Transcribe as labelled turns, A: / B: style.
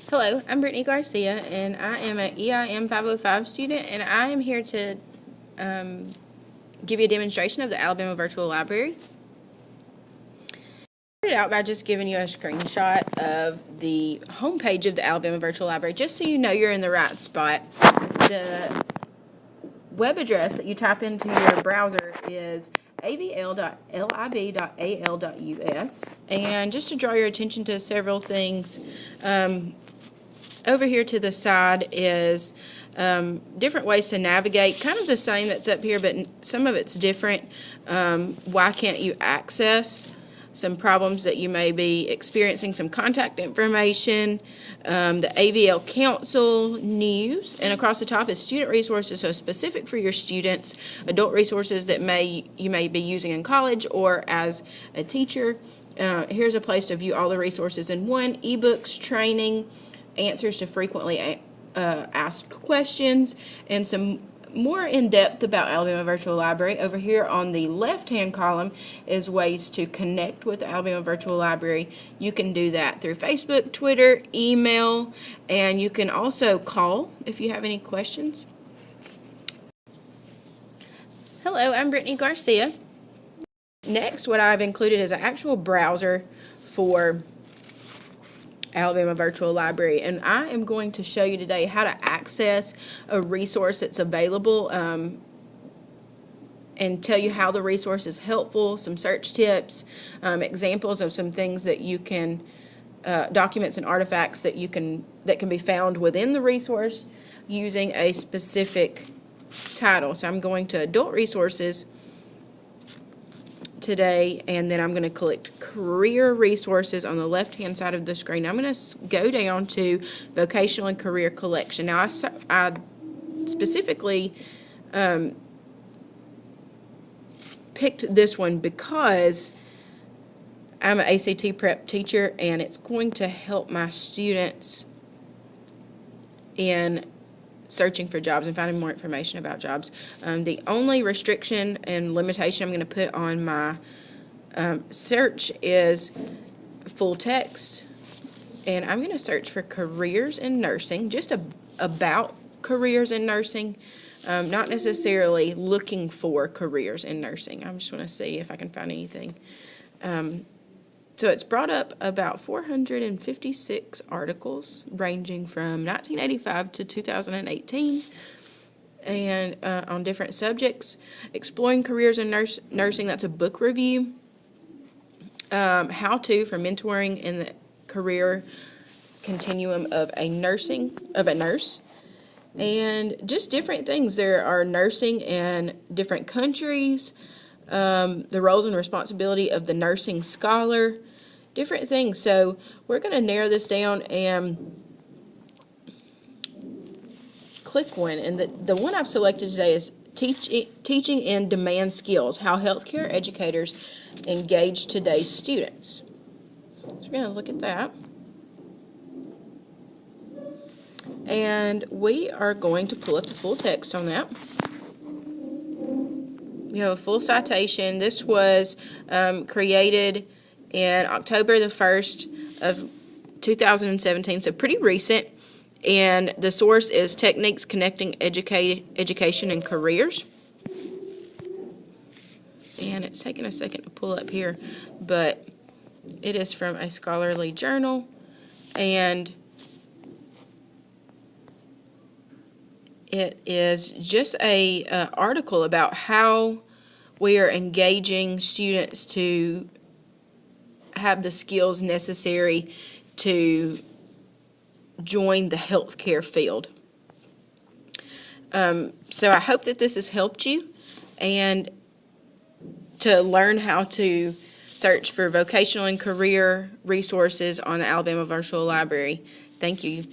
A: Hello, I'm Brittany Garcia, and I am an EIM 505 student, and I am here to give you a demonstration of the Alabama Virtual Library. I started out by just giving you a screenshot of the homepage of the Alabama Virtual Library, just so you know you're in the right spot. The web address that you type into your browser is avl.lib.al.us, and just to draw your attention to several things, over here to the side is different ways to navigate, kind of the same that's up here, but some of it's different. Why can't you access? Some problems that you may be experiencing, some contact information, the AVL Council news, and across the top is student resources, so specific for your students, adult resources that you may be using in college or as a teacher. Here's a place to view all the resources in one: ebooks, training, answers to frequently asked questions, and some more in-depth about Alabama Virtual Library. Over here on the left-hand column is ways to connect with the Alabama Virtual Library. You can do that through Facebook, Twitter, email, and you can also call if you have any questions. Hello, I'm Brittany Garcia. Next, what I've included is an actual browser for Alabama Virtual Library, and I am going to show you today how to access a resource that's available and tell you how the resource is helpful, some search tips, examples of some things that you can, documents and artifacts that can be found within the resource using a specific title. So I'm going to Adult Resources today, and then I'm going to click Career Resources on the left-hand side of the screen. I'm going to go down to Vocational and Career Collection. Now, I specifically picked this one because I'm an ACT prep teacher, and it's going to help my students in searching for jobs and finding more information about jobs. The only restriction and limitation I'm going to put on my search is full text, and I'm going to search for careers in nursing, just about careers in nursing, not necessarily looking for careers in nursing. I'm just going to see if I can find anything. So it's brought up about 456 articles ranging from 1985 to 2018 and on different subjects. Exploring Careers in Nursing, that's a book review. How-to for mentoring in the career continuum of a nurse. And just different things. There are nursing in different countries, the roles and responsibility of the nursing scholar, different things. So we're going to narrow this down and click one. And the one I've selected today is Teaching in Demand Skills, How Healthcare Educators Engage Today's Students. So we're going to look at that. And we are going to pull up the full text on that. You have a full citation. This was created in October the 1st of 2017, so pretty recent. And the source is Techniques Connecting Education and Careers. And it's taking a second to pull up here, but it is from a scholarly journal, and it is just a article about how we are engaging students to have the skills necessary to join the healthcare field. So I hope that this has helped you, and to learn how to search for vocational and career resources on the Alabama Virtual Library. Thank you.